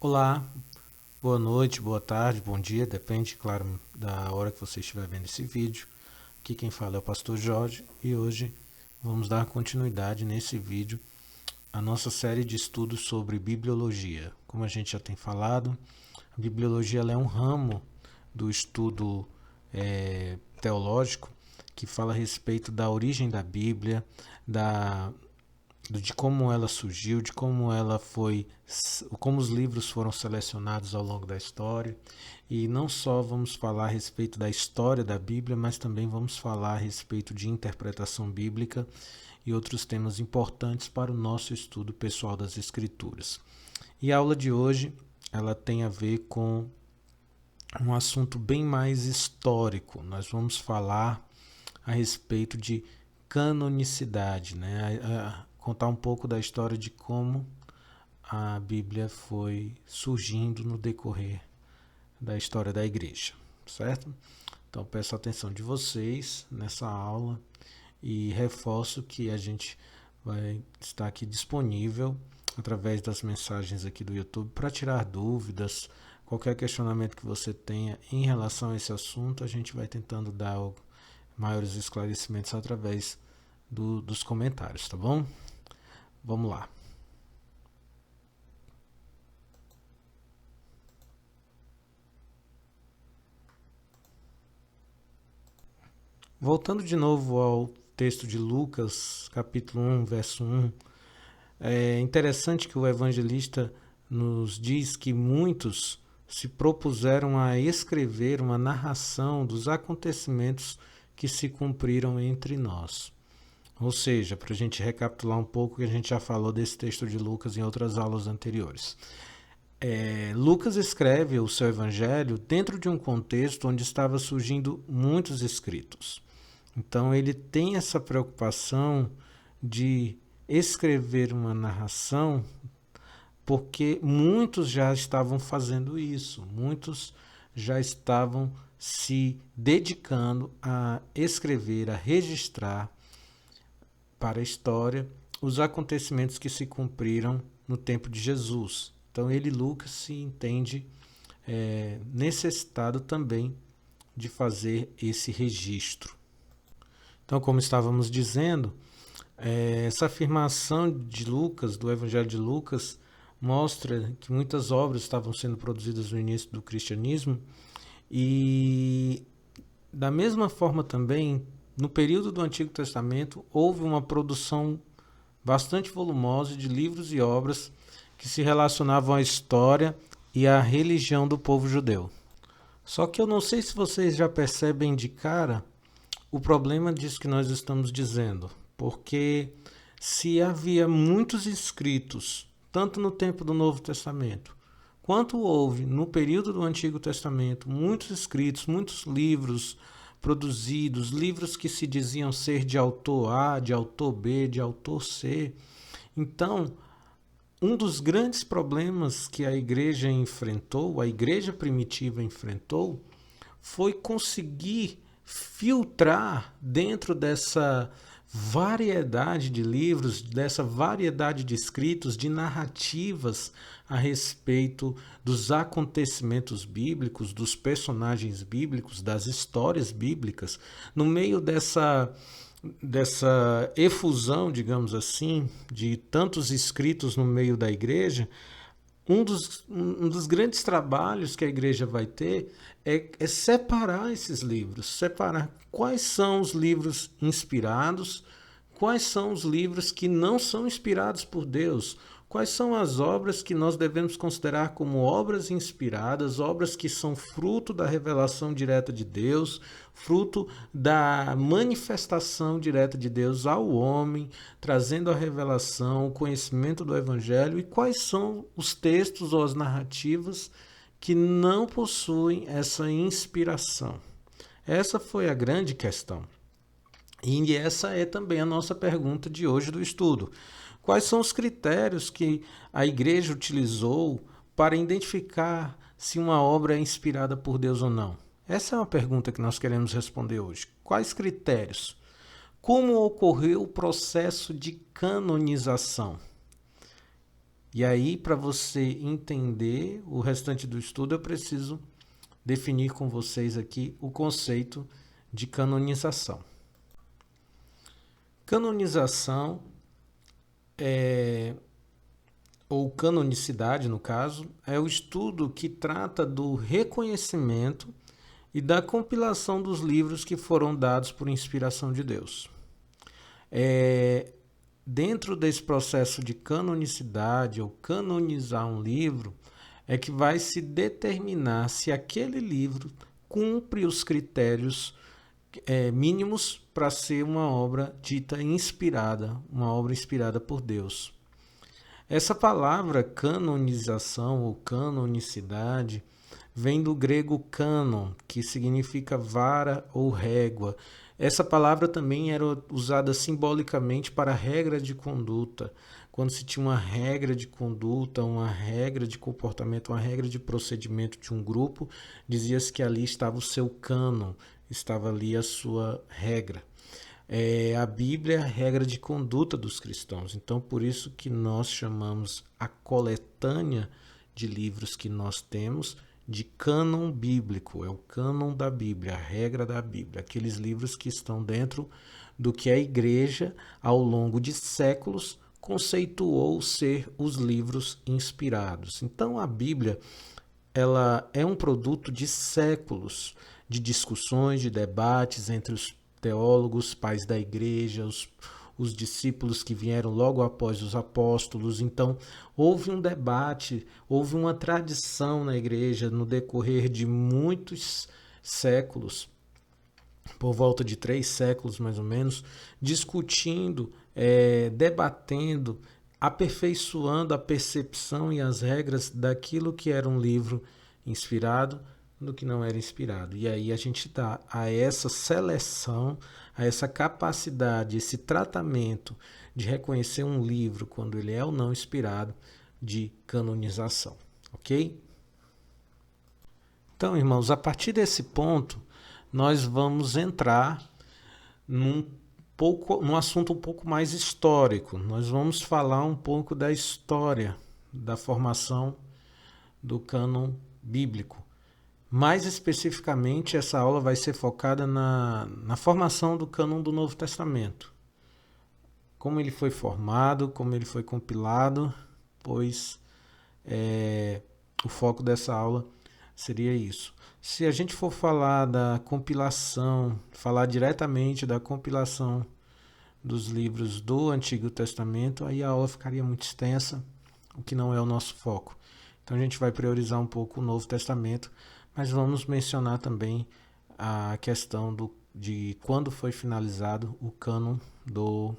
Olá, boa noite, boa tarde, bom dia, depende, claro, da hora que você estiver vendo esse vídeo. Aqui quem fala é o Pastor Jorge e hoje vamos dar continuidade nesse vídeo à nossa série de estudos sobre bibliologia. Como a gente já tem falado, a bibliologia ela é um ramo do estudo teológico que fala a respeito da origem da Bíblia, de como ela surgiu, de como ela foi, como os livros foram selecionados ao longo da história. E não só vamos falar a respeito da história da Bíblia, mas também vamos falar a respeito de interpretação bíblica e outros temas importantes para o nosso estudo pessoal das Escrituras. E a aula de hoje, ela tem a ver com um assunto bem mais histórico. Nós vamos falar a respeito de canonicidade, contar um pouco da história de como a Bíblia foi surgindo no decorrer da história da igreja, certo? Então peço a atenção de vocês nessa aula e reforço que a gente vai estar aqui disponível através das mensagens aqui do YouTube para tirar dúvidas, qualquer questionamento que você tenha em relação a esse assunto, a gente vai tentando dar maiores esclarecimentos através dos comentários, tá bom? Vamos lá. Voltando de novo ao texto de Lucas, capítulo 1, verso 1, é interessante que o evangelista nos diz que muitos se propuseram a escrever uma narração dos acontecimentos que se cumpriram entre nós. Ou seja, para a gente recapitular um pouco que a gente já falou desse texto de Lucas em outras aulas anteriores. Lucas escreve o seu evangelho dentro de um contexto onde estava surgindo muitos escritos. Então ele tem essa preocupação de escrever uma narração porque muitos já estavam fazendo isso, muitos já estavam se dedicando a escrever, a registrar para a história os acontecimentos que se cumpriram no tempo de Jesus. Então ele, Lucas, se entende necessitado também de fazer esse registro. Então, como estávamos dizendo, essa afirmação de Lucas, do Evangelho de Lucas, mostra que muitas obras estavam sendo produzidas no início do cristianismo e, da mesma forma também, no período do Antigo Testamento, houve uma produção bastante volumosa de livros e obras que se relacionavam à história e à religião do povo judeu. Só que eu não sei se vocês já percebem de cara o problema disso que nós estamos dizendo, porque se havia muitos escritos, tanto no tempo do Novo Testamento, quanto houve no período do Antigo Testamento, muitos escritos, muitos livros produzidos, livros que se diziam ser de autor A, de autor B, de autor C. Então, um dos grandes problemas que a igreja enfrentou, a igreja primitiva enfrentou, foi conseguir filtrar dentro dessa variedade de livros, dessa variedade de escritos, de narrativas a respeito dos acontecimentos bíblicos, dos personagens bíblicos, das histórias bíblicas, no meio dessa efusão, digamos assim, de tantos escritos no meio da igreja. Um dos grandes trabalhos que a igreja vai ter é separar esses livros, separar quais são os livros inspirados, quais são os livros que não são inspirados por Deus, quais são as obras que nós devemos considerar como obras inspiradas, obras que são fruto da revelação direta de Deus, fruto da manifestação direta de Deus ao homem, trazendo a revelação, o conhecimento do Evangelho, e quais são os textos ou as narrativas que não possuem essa inspiração. Essa foi a grande questão. E essa é também a nossa pergunta de hoje do estudo. Quais são os critérios que a igreja utilizou para identificar se uma obra é inspirada por Deus ou não? Essa é uma pergunta que nós queremos responder hoje. Quais critérios? Como ocorreu o processo de canonização? E aí, para você entender o restante do estudo, eu preciso definir com vocês aqui o conceito de canonização. Canonização ou canonicidade, no caso, é o estudo que trata do reconhecimento e da compilação dos livros que foram dados por inspiração de Deus. Dentro desse processo de canonicidade ou canonizar um livro, é que vai se determinar se aquele livro cumpre os critérios mínimos para ser uma obra dita inspirada, uma obra inspirada por Deus. Essa palavra canonização ou canonicidade vem do grego cânon, que significa vara ou régua. Essa palavra também era usada simbolicamente para regra de conduta. Quando se tinha uma regra de conduta, uma regra de comportamento, uma regra de procedimento de um grupo, dizia-se que ali estava o seu cânon, estava ali a sua regra. A Bíblia é a regra de conduta dos cristãos. Então, por isso que nós chamamos a coletânea de livros que nós temos de cânon bíblico. É o cânon da Bíblia, a regra da Bíblia. Aqueles livros que estão dentro do que a igreja, ao longo de séculos, conceituou ser os livros inspirados. Então, a Bíblia ela é um produto de séculos de discussões, de debates entre os teólogos, pais da igreja, os discípulos que vieram logo após os apóstolos. Então, houve um debate, houve uma tradição na igreja no decorrer de muitos séculos, por volta de 3 séculos mais ou menos, discutindo, debatendo, aperfeiçoando a percepção e as regras daquilo que era um livro inspirado do que não era inspirado. E aí a gente dá a essa seleção, a essa capacidade, esse tratamento de reconhecer um livro quando ele é ou não inspirado, de canonização, ok? Então, irmãos, a partir desse ponto, nós vamos entrar num assunto um pouco mais histórico. Nós vamos falar um pouco da história da formação do cânon bíblico. Mais especificamente, essa aula vai ser focada na formação do cânon do Novo Testamento. Como ele foi formado, como ele foi compilado, pois o foco dessa aula seria isso. Se a gente for falar da compilação, falar diretamente da compilação dos livros do Antigo Testamento, aí a aula ficaria muito extensa, o que não é o nosso foco. Então a gente vai priorizar um pouco o Novo Testamento, mas vamos mencionar também a questão de quando foi finalizado o cânon do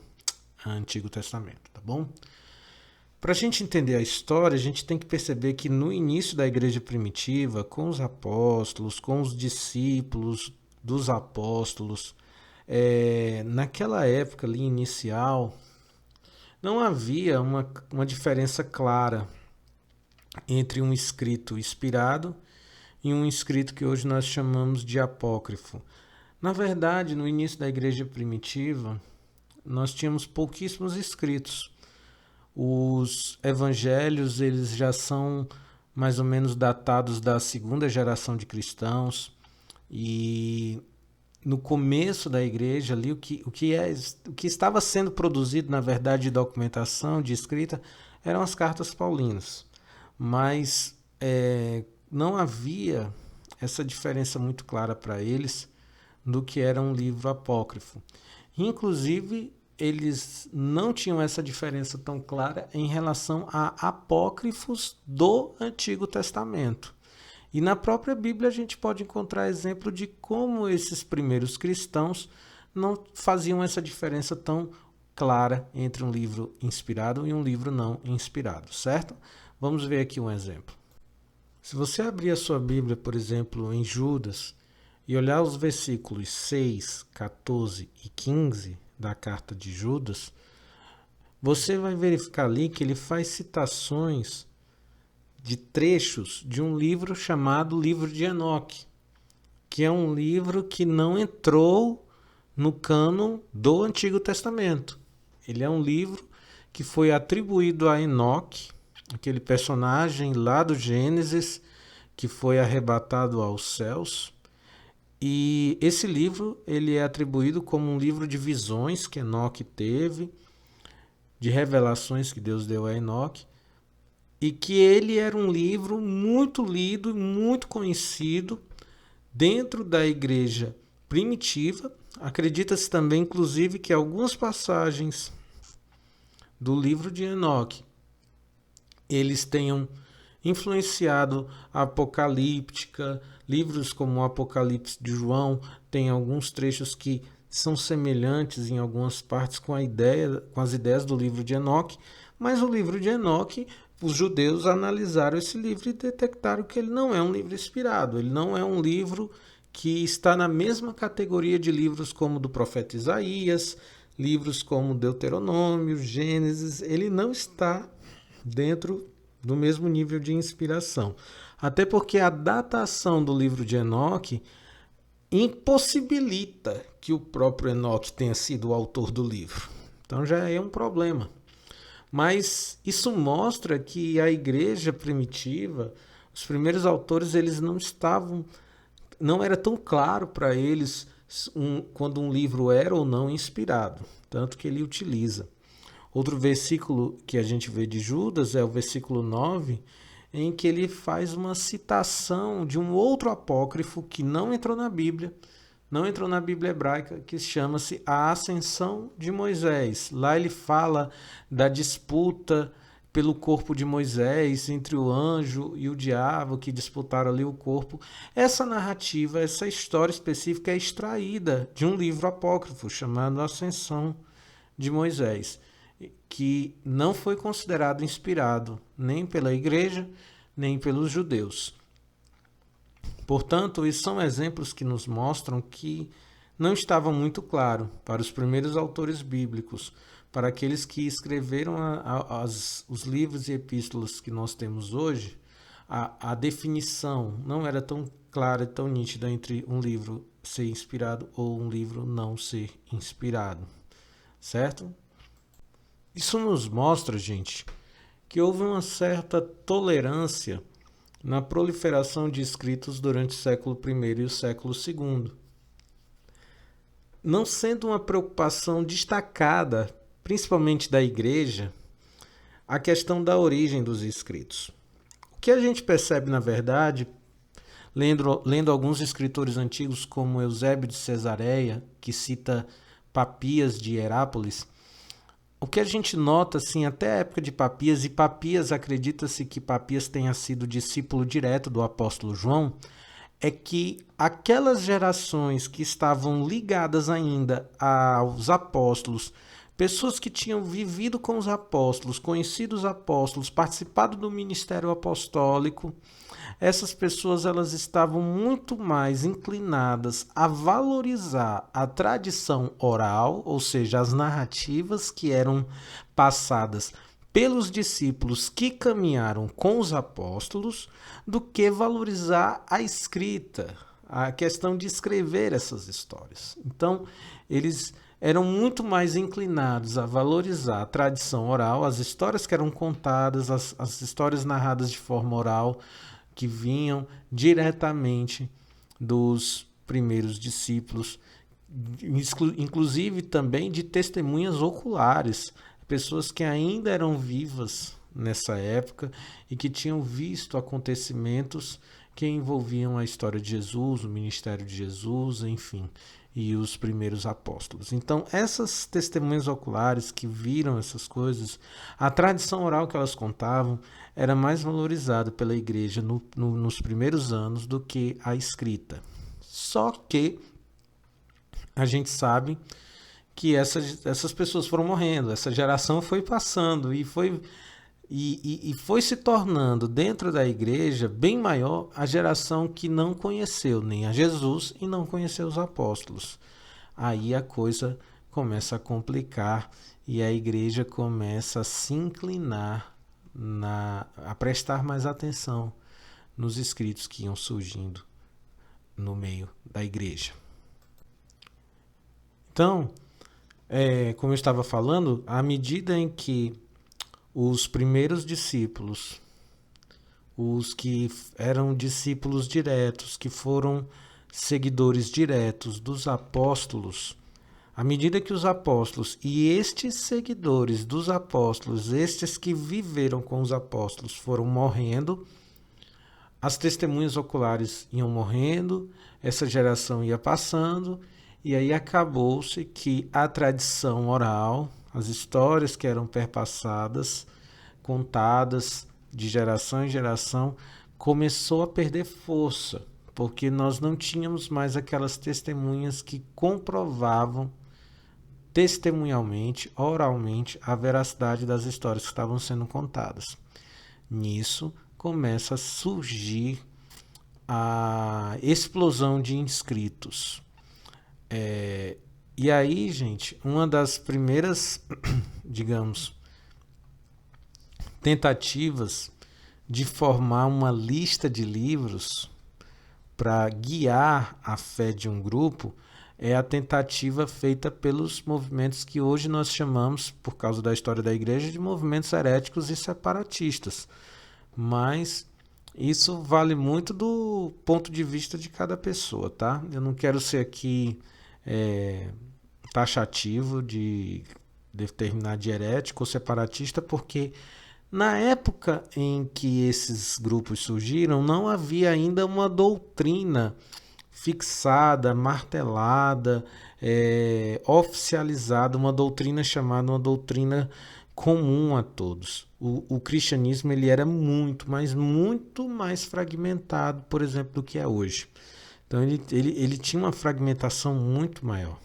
Antigo Testamento, tá bom? Para a gente entender a história, a gente tem que perceber que no início da igreja primitiva, com os apóstolos, com os discípulos dos apóstolos, naquela época ali inicial, não havia uma diferença clara entre um escrito inspirado e um escrito que hoje nós chamamos de apócrifo. Na verdade, no início da igreja primitiva, nós tínhamos pouquíssimos escritos. Os evangelhos, eles já são mais ou menos datados da segunda geração de cristãos, e no começo da igreja ali, o que estava sendo produzido, na verdade, de documentação, de escrita, eram as cartas paulinas. Mas não havia essa diferença muito clara para eles do que era um livro apócrifo. Inclusive, eles não tinham essa diferença tão clara em relação a apócrifos do Antigo Testamento. E na própria Bíblia a gente pode encontrar exemplo de como esses primeiros cristãos não faziam essa diferença tão clara entre um livro inspirado e um livro não inspirado, certo? Vamos ver aqui um exemplo. Se você abrir a sua Bíblia, por exemplo, em Judas, e olhar os versículos 6, 14 e 15 da carta de Judas, você vai verificar ali que ele faz citações de trechos de um livro chamado Livro de Enoque, que é um livro que não entrou no cânon do Antigo Testamento. Ele é um livro que foi atribuído a Enoque, aquele personagem lá do Gênesis que foi arrebatado aos céus. E esse livro ele é atribuído como um livro de visões que Enoque teve, de revelações que Deus deu a Enoque, e que ele era um livro muito lido e muito conhecido dentro da igreja primitiva. Acredita-se também, inclusive, que algumas passagens do livro de Enoque eles tenham influenciado a apocalíptica. Livros como o Apocalipse de João tem alguns trechos que são semelhantes em algumas partes com as ideias do livro de Enoque, mas o livro de Enoque, os judeus analisaram esse livro e detectaram que ele não é um livro inspirado, ele não é um livro que está na mesma categoria de livros como do profeta Isaías, livros como Deuteronômio, Gênesis, ele não está dentro do mesmo nível de inspiração. Até porque a datação do livro de Enoque impossibilita que o próprio Enoque tenha sido o autor do livro. Então já é um problema. Mas isso mostra que a igreja primitiva, os primeiros autores, eles não era tão claro para eles quando um livro era ou não inspirado, tanto que ele utiliza. Outro versículo que a gente vê de Judas é o versículo 9, em que ele faz uma citação de um outro apócrifo que não entrou na Bíblia hebraica, que chama-se A Ascensão de Moisés. Lá ele fala da disputa pelo corpo de Moisés entre o anjo e o diabo que disputaram ali o corpo. Essa narrativa, essa história específica é extraída de um livro apócrifo chamado Ascensão de Moisés, que não foi considerado inspirado nem pela igreja, nem pelos judeus. Portanto, esses são exemplos que nos mostram que não estava muito claro para os primeiros autores bíblicos, para aqueles que escreveram os livros e epístolas que nós temos hoje, a definição não era tão clara e tão nítida entre um livro ser inspirado ou um livro não ser inspirado, certo? Isso nos mostra, gente, que houve uma certa tolerância na proliferação de escritos durante o século I e o século II, não sendo uma preocupação destacada, principalmente da igreja, a questão da origem dos escritos. O que a gente percebe, na verdade, lendo alguns escritores antigos, como Eusébio de Cesareia, que cita Papias de Herápolis, o que a gente nota, assim, até a época de Papias, e Papias, acredita-se que Papias tenha sido discípulo direto do apóstolo João, é que aquelas gerações que estavam ligadas ainda aos apóstolos, pessoas que tinham vivido com os apóstolos, conhecido os apóstolos, participado do ministério apostólico, essas pessoas elas estavam muito mais inclinadas a valorizar a tradição oral, ou seja, as narrativas que eram passadas pelos discípulos que caminharam com os apóstolos, do que valorizar a escrita, a questão de escrever essas histórias. Então, eles eram muito mais inclinados a valorizar a tradição oral, as histórias que eram contadas, as histórias narradas de forma oral, que vinham diretamente dos primeiros discípulos, inclusive também de testemunhas oculares, pessoas que ainda eram vivas nessa época e que tinham visto acontecimentos que envolviam a história de Jesus, o ministério de Jesus, enfim, e os primeiros apóstolos. Então, essas testemunhas oculares que viram essas coisas, a tradição oral que elas contavam era mais valorizada pela igreja nos primeiros anos do que a escrita. Só que a gente sabe que essas pessoas foram morrendo, essa geração foi passando e foi se tornando dentro da igreja bem maior a geração que não conheceu nem a Jesus e não conheceu os apóstolos. Aí a coisa começa a complicar e a igreja começa a se inclinar, a prestar mais atenção nos escritos que iam surgindo no meio da igreja. Então, como eu estava falando, à medida em que os primeiros discípulos, os que eram discípulos diretos, que foram seguidores diretos dos apóstolos, à medida que os apóstolos e estes seguidores dos apóstolos, estes que viveram com os apóstolos, foram morrendo, as testemunhas oculares iam morrendo, essa geração ia passando, e aí acabou-se que a tradição oral, as histórias que eram perpassadas, contadas de geração em geração, começou a perder força, porque nós não tínhamos mais aquelas testemunhas que comprovavam testemunhalmente, oralmente, a veracidade das histórias que estavam sendo contadas. Nisso começa a surgir a explosão de inscritos. E aí, gente, uma das primeiras, digamos, tentativas de formar uma lista de livros para guiar a fé de um grupo é a tentativa feita pelos movimentos que hoje nós chamamos, por causa da história da igreja, de movimentos heréticos e separatistas. Mas isso vale muito do ponto de vista de cada pessoa, tá? Eu não quero ser aqui taxativo de determinar de herético ou separatista, porque na época em que esses grupos surgiram, não havia ainda uma doutrina fixada, martelada, oficializada, uma doutrina chamada uma doutrina comum a todos. O cristianismo ele era muito mais fragmentado, por exemplo, do que é hoje. Então ele tinha uma fragmentação muito maior.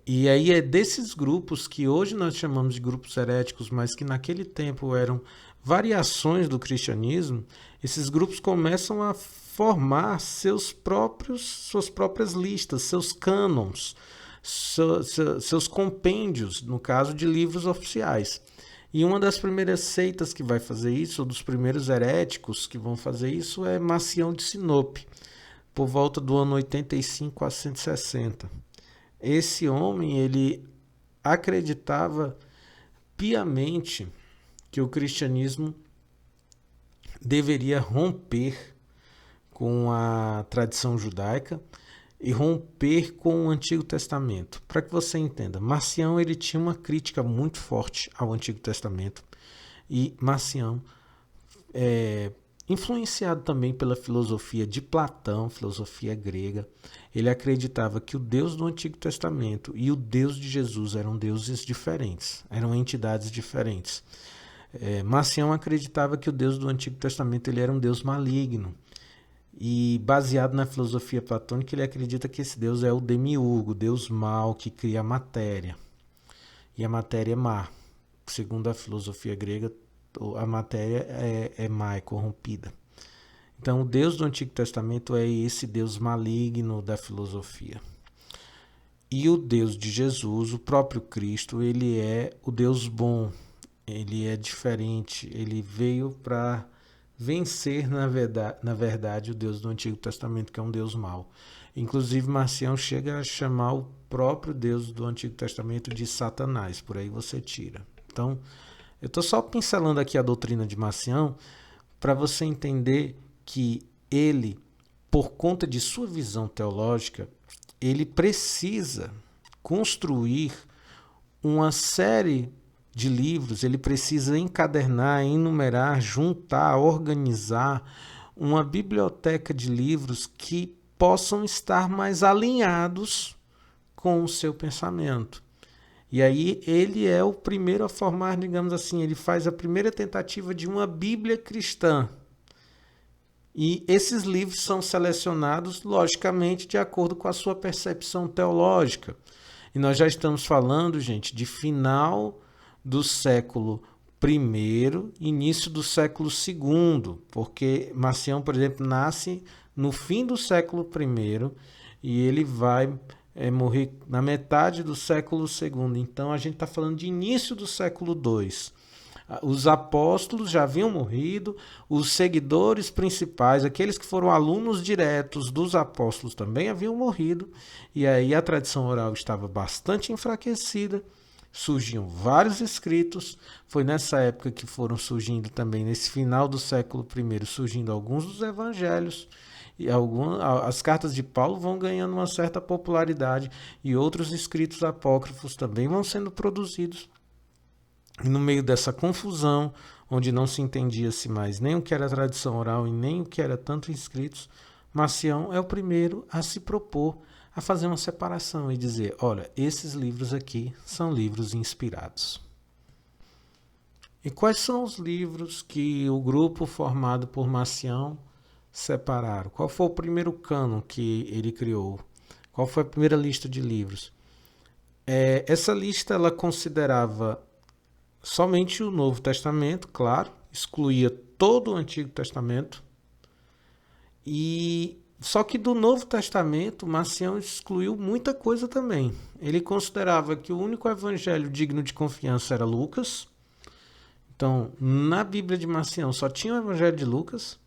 E aí é desses grupos que hoje nós chamamos de grupos heréticos, mas que naquele tempo eram variações do cristianismo, esses grupos começam a formar suas próprias listas, seus cânons, seus compêndios, no caso de livros oficiais. E uma das primeiras seitas que vai fazer isso, ou dos primeiros heréticos que vão fazer isso, é Marcião de Sinope, por volta do ano 85 a 160. Esse homem, ele acreditava piamente que o cristianismo deveria romper com a tradição judaica e romper com o Antigo Testamento. Para que você entenda, Marcião ele tinha uma crítica muito forte ao Antigo Testamento, e Marcião, influenciado também pela filosofia de Platão, filosofia grega, ele acreditava que o Deus do Antigo Testamento e o Deus de Jesus eram deuses diferentes, eram entidades diferentes. Marcião acreditava que o Deus do Antigo Testamento ele era um Deus maligno, e baseado na filosofia platônica, ele acredita que esse Deus é o demiurgo, o Deus mau que cria a matéria. E a matéria é má. Segundo a filosofia grega, a matéria é má, é corrompida. Então, o Deus do Antigo Testamento é esse Deus maligno da filosofia. E o Deus de Jesus, o próprio Cristo, ele é o Deus bom. Ele é diferente. Ele veio para vencer, na verdade, o Deus do Antigo Testamento, que é um Deus mau. Inclusive, Marcião chega a chamar o próprio Deus do Antigo Testamento de Satanás. Por aí você tira. Então, eu estou só pincelando aqui a doutrina de Marcião para você entender que ele, por conta de sua visão teológica, ele precisa construir uma série de livros, ele precisa encadernar, enumerar, juntar, organizar uma biblioteca de livros que possam estar mais alinhados com o seu pensamento. E aí ele é o primeiro a formar, digamos assim, ele faz a primeira tentativa de uma Bíblia cristã. E esses livros são selecionados, logicamente, de acordo com a sua percepção teológica. E nós já estamos falando, gente, de final do século I, início do século II, porque Marcião, por exemplo, nasce no fim do século I e ele vai morrer na metade do século II. Então, a gente está falando de início do século II. Os apóstolos já haviam morrido, os seguidores principais, aqueles que foram alunos diretos dos apóstolos também haviam morrido, e aí a tradição oral estava bastante enfraquecida, surgiam vários escritos. Foi nessa época que foram surgindo também, nesse final do século I, surgindo alguns dos evangelhos. E as cartas de Paulo vão ganhando uma certa popularidade e outros escritos apócrifos também vão sendo produzidos. E no meio dessa confusão, onde não se entendia-se mais nem o que era tradição oral e nem o que era tanto escritos, Marcião é o primeiro a se propor a fazer uma separação e dizer, olha, esses livros aqui são livros inspirados. E quais são os livros que o grupo formado por Marcião separaram? Qual foi o primeiro cânon que ele criou? Qual foi a primeira lista de livros? Essa lista ela considerava somente o Novo Testamento, claro, excluía todo o Antigo Testamento. E só que do Novo Testamento, Marcião excluiu muita coisa também. Ele considerava que o único evangelho digno de confiança era Lucas. Então, na Bíblia de Marcião só tinha o evangelho de Lucas.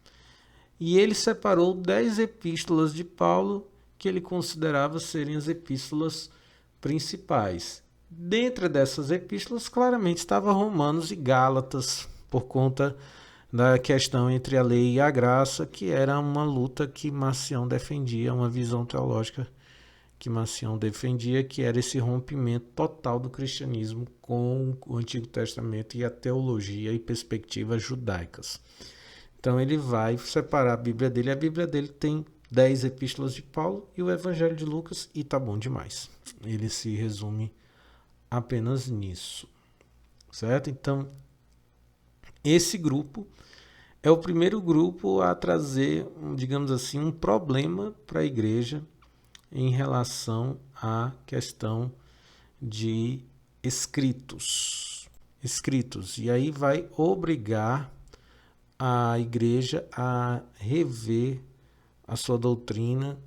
E ele separou 10 epístolas de Paulo que ele considerava serem as epístolas principais. Dentro dessas epístolas, claramente estava Romanos e Gálatas, por conta da questão entre a lei e a graça, que era uma luta que Marcião defendia, uma visão teológica que Marcião defendia, que era esse rompimento total do cristianismo com o Antigo Testamento e a teologia e perspectivas judaicas. Então ele vai separar a Bíblia dele tem 10 epístolas de Paulo e o Evangelho de Lucas, e tá bom demais. Ele se resume apenas nisso, certo? Então, esse grupo é o primeiro grupo a trazer, digamos assim, um problema para a igreja em relação à questão de escritos. E aí vai obrigar a igreja a rever a sua doutrina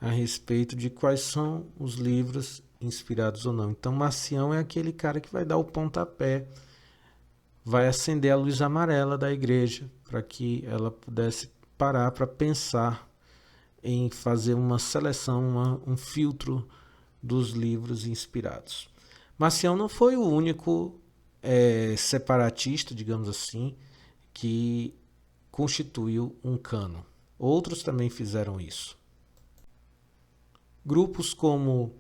a respeito de quais são os livros inspirados ou não. Então, Marcião é aquele cara que vai dar o pontapé, vai acender a luz amarela da igreja para que ela pudesse parar para pensar em fazer uma seleção, um filtro dos livros inspirados. Marcião não foi o único separatista, digamos assim, que constituiu um cânon. Outros também fizeram isso. Grupos como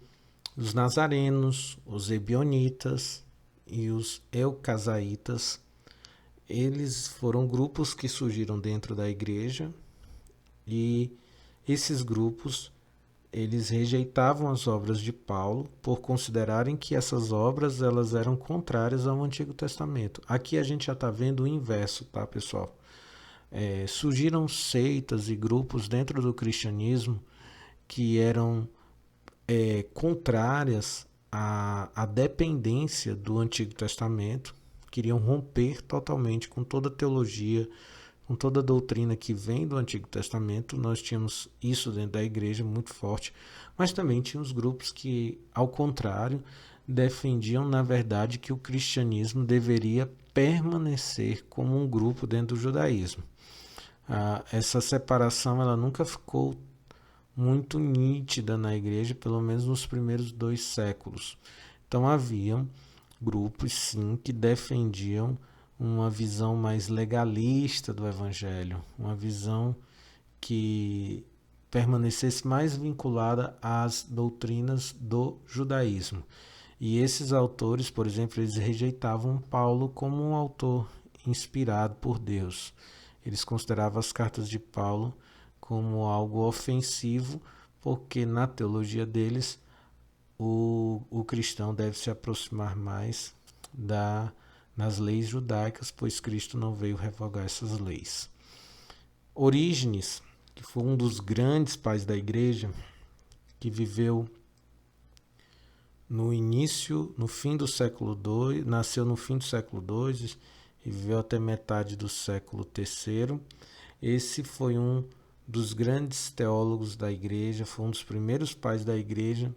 os nazarenos, os ebionitas e os eucasaitas, eles foram grupos que surgiram dentro da igreja, e esses grupos eles rejeitavam as obras de Paulo por considerarem que essas obras elas eram contrárias ao Antigo Testamento. Aqui a gente já está vendo o inverso, tá, pessoal? Surgiram seitas e grupos dentro do cristianismo que eram contrárias à dependência do Antigo Testamento, queriam romper totalmente com toda a teologia, com toda a doutrina que vem do Antigo Testamento. Nós tínhamos isso dentro da igreja muito forte, mas também tinha os grupos que, ao contrário, defendiam, na verdade, que o cristianismo deveria permanecer como um grupo dentro do judaísmo. Essa separação ela nunca ficou muito nítida na igreja, pelo menos nos primeiros 2 séculos. Então haviam grupos, sim, que defendiam uma visão mais legalista do evangelho, uma visão que permanecesse mais vinculada às doutrinas do judaísmo. E esses autores, por exemplo, eles rejeitavam Paulo como um autor inspirado por Deus. Eles consideravam as cartas de Paulo como algo ofensivo, porque na teologia deles o cristão deve se aproximar mais das leis judaicas, pois Cristo não veio revogar essas leis. Orígenes, que foi um dos grandes pais da igreja, que viveu no fim do século II, nasceu no fim do século II e viveu até metade do século III. Esse foi um dos grandes teólogos da igreja, foi um dos primeiros pais da igreja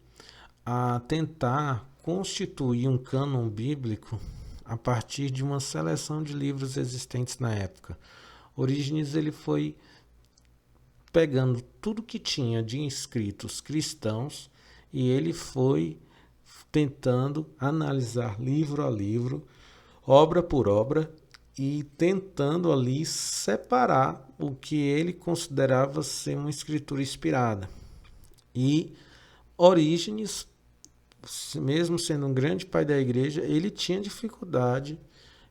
a tentar constituir um cânon bíblico a partir de uma seleção de livros existentes na época. Orígenes ele foi pegando tudo que tinha de escritos cristãos e ele foi tentando analisar livro a livro, obra por obra, e tentando ali separar o que ele considerava ser uma escritura inspirada. E Orígenes, mesmo sendo um grande pai da igreja, ele tinha dificuldade,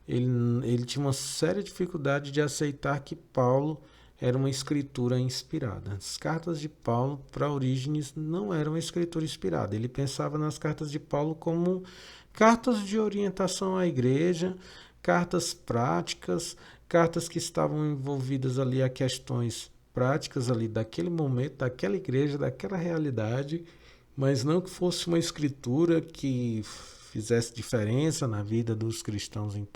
ele tinha uma séria dificuldade de aceitar que Paulo era uma escritura inspirada. As cartas de Paulo para Orígenes não eram uma escritura inspirada. Ele pensava nas cartas de Paulo como cartas de orientação à igreja, cartas práticas, cartas que estavam envolvidas ali a questões práticas ali daquele momento, daquela igreja, daquela realidade, mas não que fosse uma escritura que fizesse diferença na vida dos cristãos em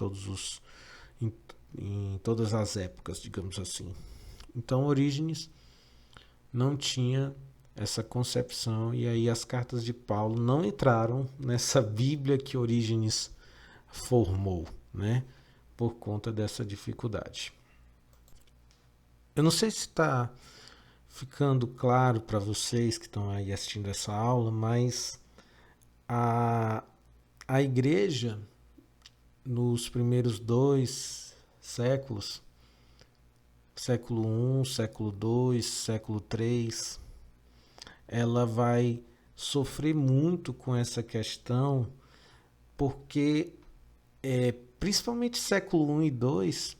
todas as épocas, digamos assim. Então, Orígenes não tinha essa concepção, e aí as cartas de Paulo não entraram nessa Bíblia que Orígenes formou, né? Por conta dessa dificuldade. Eu não sei se está ficando claro para vocês que estão aí assistindo essa aula, mas a igreja, nos primeiros 2 séculos, século I, século II, século III, ela vai sofrer muito com essa questão, porque principalmente século I e II,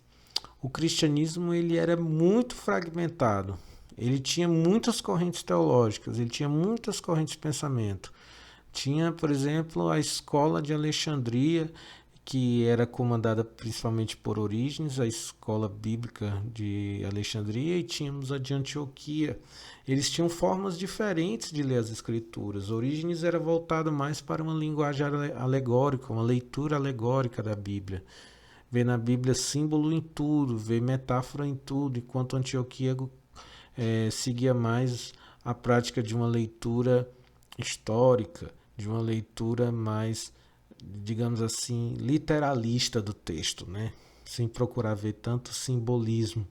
o cristianismo ele era muito fragmentado. Ele tinha muitas correntes teológicas, ele tinha muitas correntes de pensamento. Tinha, por exemplo, a escola de Alexandria, que era comandada principalmente por Orígenes, a escola bíblica de Alexandria, e tínhamos a de Antioquia. Eles tinham formas diferentes de ler as escrituras. Orígenes era voltado mais para uma linguagem alegórica, uma leitura alegórica da Bíblia. Vê na Bíblia símbolo em tudo, vê metáfora em tudo, enquanto Antioquia seguia mais a prática de uma leitura histórica, de uma leitura mais, digamos assim, literalista do texto, né? Sem procurar ver tanto simbolismo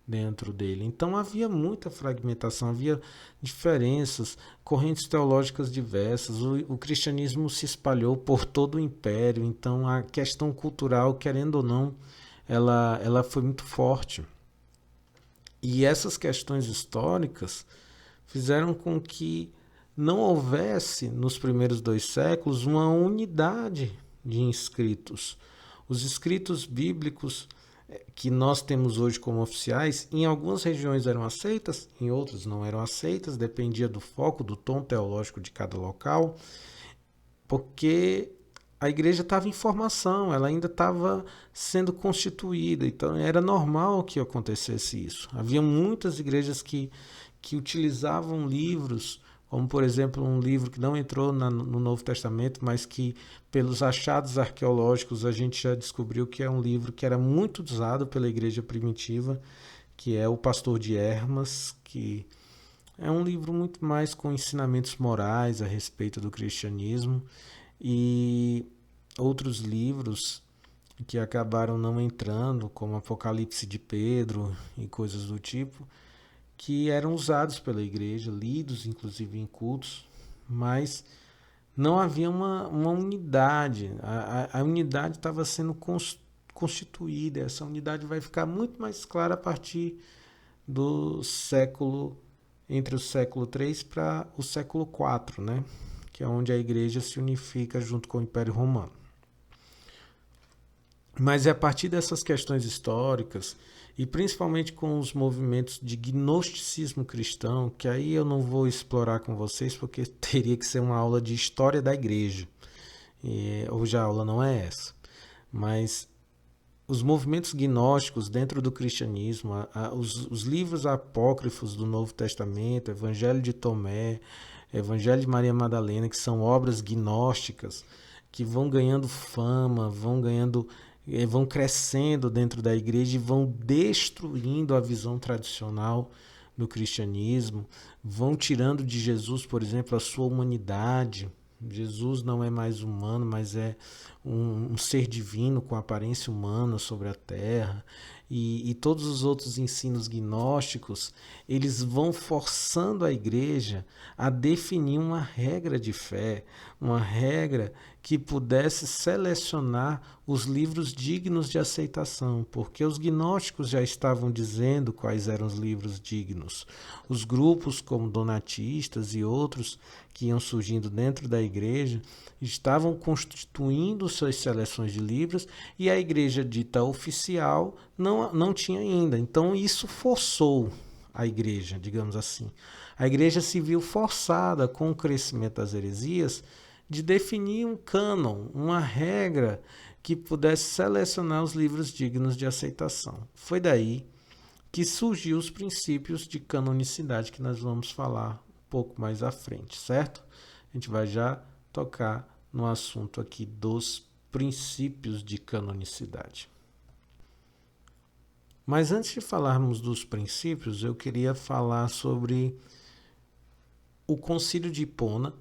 dentro dele. Então havia muita fragmentação, havia diferenças, correntes teológicas diversas, o cristianismo se espalhou por todo o império, então a questão cultural, querendo ou não, ela foi muito forte. E essas questões históricas fizeram com que não houvesse, nos primeiros 2 séculos, uma unidade de escritos. Os escritos bíblicos que nós temos hoje como oficiais, em algumas regiões eram aceitas, em outras não eram aceitas, dependia do foco, do tom teológico de cada local, porque a igreja estava em formação, ela ainda estava sendo constituída, então era normal que acontecesse isso. Havia muitas igrejas que utilizavam livros, como por exemplo um livro que não entrou no Novo Testamento, mas que pelos achados arqueológicos a gente já descobriu que é um livro que era muito usado pela igreja primitiva, que é o Pastor de Hermas, que é um livro muito mais com ensinamentos morais a respeito do cristianismo, e outros livros que acabaram não entrando, como Apocalipse de Pedro e coisas do tipo, que eram usados pela igreja, lidos inclusive em cultos, mas não havia uma unidade. A unidade estava sendo constituída. Essa unidade vai ficar muito mais clara a partir do século, entre o século III para o século IV, né? Que é onde a igreja se unifica junto com o Império Romano. Mas é a partir dessas questões históricas, e principalmente com os movimentos de gnosticismo cristão, que aí eu não vou explorar com vocês, porque teria que ser uma aula de história da igreja. E hoje a aula não é essa. Mas os movimentos gnósticos dentro do cristianismo, os livros apócrifos do Novo Testamento, Evangelho de Tomé, Evangelho de Maria Madalena, que são obras gnósticas, que vão ganhando fama, vão crescendo dentro da igreja e vão destruindo a visão tradicional do cristianismo, vão tirando de Jesus, por exemplo, a sua humanidade. Jesus não é mais humano, mas é um ser divino com aparência humana sobre a terra, e todos os outros ensinos gnósticos, eles vão forçando a igreja a definir uma regra de fé, uma regra que pudesse selecionar os livros dignos de aceitação, porque os gnósticos já estavam dizendo quais eram os livros dignos. Os grupos como donatistas e outros que iam surgindo dentro da igreja estavam constituindo suas seleções de livros, e a igreja dita oficial não tinha ainda. Então isso forçou a igreja, digamos assim. A igreja se viu forçada, com o crescimento das heresias, de definir um cânon, uma regra que pudesse selecionar os livros dignos de aceitação. Foi daí que surgiu os princípios de canonicidade, que nós vamos falar um pouco mais à frente, certo? A gente vai já tocar no assunto aqui dos princípios de canonicidade. Mas antes de falarmos dos princípios, eu queria falar sobre o Concílio de Hipona,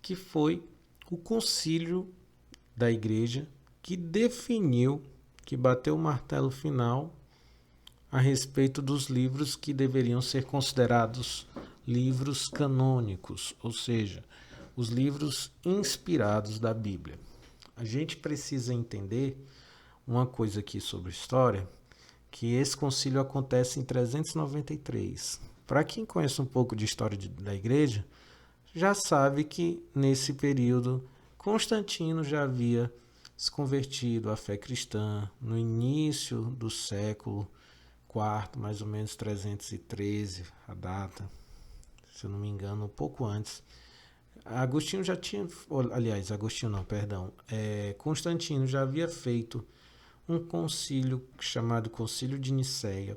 que foi o concílio da igreja que definiu, que bateu o martelo final a respeito dos livros que deveriam ser considerados livros canônicos, ou seja, os livros inspirados da Bíblia. A gente precisa entender uma coisa aqui sobre história, que esse concílio acontece em 393. Para quem conhece um pouco de história da igreja, já sabe que nesse período Constantino já havia se convertido à fé cristã no início do século IV, mais ou menos 313, a data, se eu não me engano, um pouco antes. Agostinho já tinha, aliás, Agostinho não, perdão, Constantino já havia feito um concílio chamado Concílio de Nicéia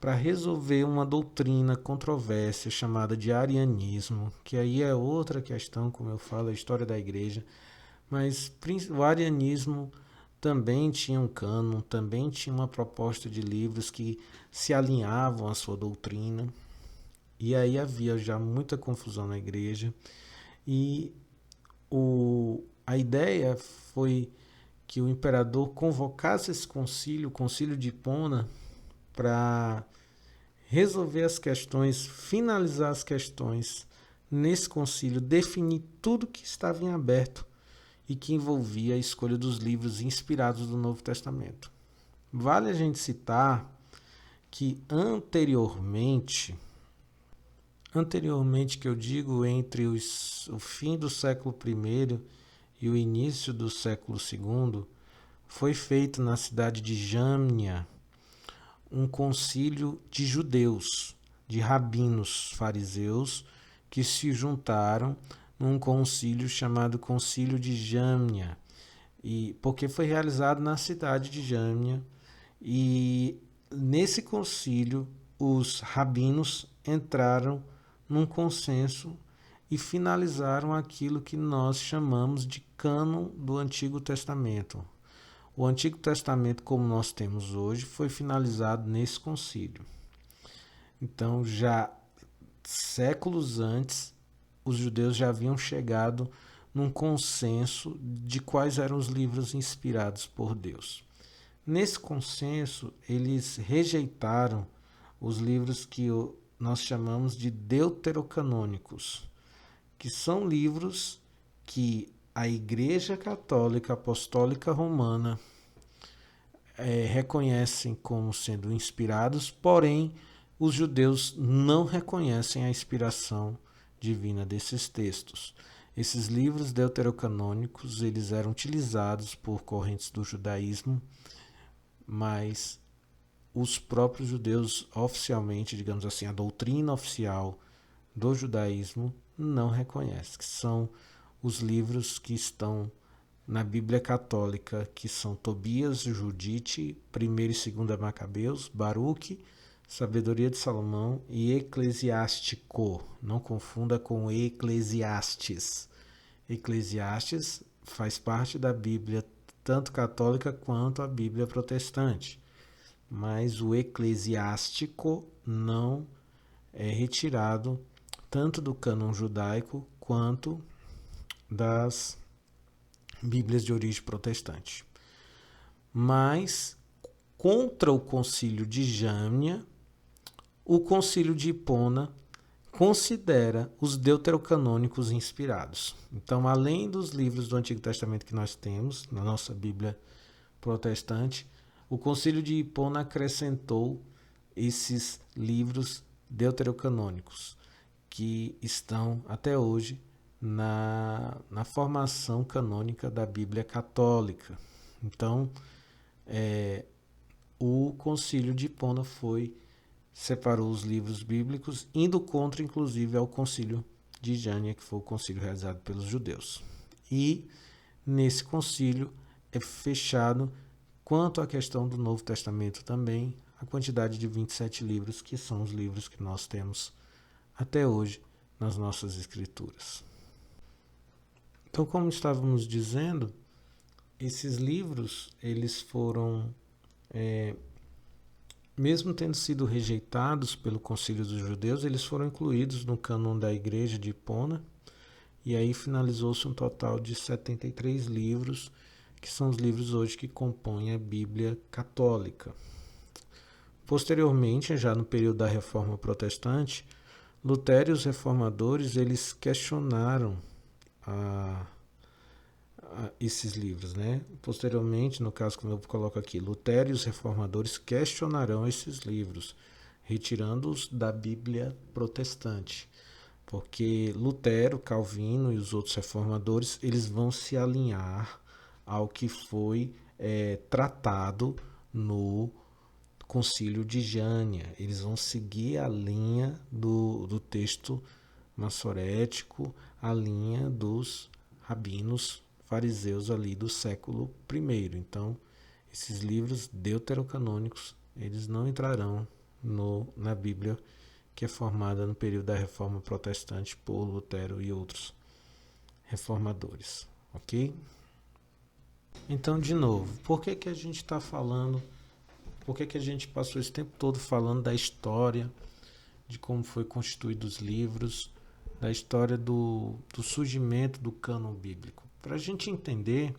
para resolver uma doutrina controvérsia chamada de arianismo, que aí é outra questão, como eu falo, a história da igreja, mas o arianismo também tinha um cânon, também tinha uma proposta de livros que se alinhavam à sua doutrina, e aí havia já muita confusão na igreja, e a ideia foi que o imperador convocasse esse concílio, o Concílio de Hipona, para resolver as questões, finalizar as questões nesse concílio, definir tudo que estava em aberto e que envolvia a escolha dos livros inspirados do Novo Testamento. Vale a gente citar que anteriormente que eu digo entre o fim do século I e o início do século II, foi feito na cidade de Jâmnia um concílio de judeus, de rabinos fariseus, que se juntaram num concílio chamado Concílio de Jâmnia, porque foi realizado na cidade de Jâmnia, e nesse concílio os rabinos entraram num consenso e finalizaram aquilo que nós chamamos de cânon do Antigo Testamento. O Antigo Testamento, como nós temos hoje, foi finalizado nesse concílio. Então, já séculos antes, os judeus já haviam chegado num consenso de quais eram os livros inspirados por Deus. Nesse consenso, eles rejeitaram os livros que nós chamamos de deuterocanônicos, que são livros que a Igreja Católica Apostólica Romana reconhecem como sendo inspirados, porém os judeus não reconhecem a inspiração divina desses textos. Esses livros deuterocanônicos, eles eram utilizados por correntes do judaísmo, mas os próprios judeus oficialmente, digamos assim, a doutrina oficial do judaísmo não reconhece, que são os livros que estão na Bíblia Católica, que são Tobias, Judite, 1º e 2º Macabeus, Baruque, Sabedoria de Salomão e Eclesiástico. Não confunda com Eclesiastes. Eclesiastes faz parte da Bíblia tanto católica quanto a Bíblia protestante, mas o Eclesiástico não é retirado tanto do cânon judaico quanto Bíblias de origem protestante. Mas, contra o Concílio de Jâmnia, o Concílio de Hipona considera os deuterocanônicos inspirados. Então, além dos livros do Antigo Testamento que nós temos na nossa Bíblia protestante, o Concílio de Hipona acrescentou esses livros deuterocanônicos, que estão até hoje na formação canônica da Bíblia católica. Então, o Concílio de Hipona separou os livros bíblicos, indo contra, inclusive, ao Concílio de Jâmnia, que foi o concílio realizado pelos judeus. E, nesse concílio, é fechado, quanto à questão do Novo Testamento também, a quantidade de 27 livros, que são os livros que nós temos até hoje nas nossas escrituras. Então, como estávamos dizendo, esses livros, eles foram, mesmo tendo sido rejeitados pelo Concílio dos Judeus, eles foram incluídos no cânon da Igreja de Hipona, e aí finalizou-se um total de 73 livros, que são os livros hoje que compõem a Bíblia católica. Posteriormente, já no período da Reforma Protestante, Lutero e os reformadores, eles questionaram esses livros, né? Posteriormente, no caso como eu coloco aqui, Lutero e os reformadores questionarão esses livros, retirando-os da Bíblia protestante, porque Lutero, Calvino e os outros reformadores, eles vão se alinhar ao que foi tratado no Concílio de Jâmnia. Eles vão seguir a linha do texto massorético, a linha dos rabinos fariseus ali do século I. Então, esses livros deuterocanônicos, eles não entrarão na Bíblia que é formada no período da Reforma Protestante por Lutero e outros reformadores, ok? Então, de novo, por que a gente está falando, por que a gente passou esse tempo todo falando da história, de como foi constituído os livros, da história do surgimento do cânon bíblico? Para a gente entender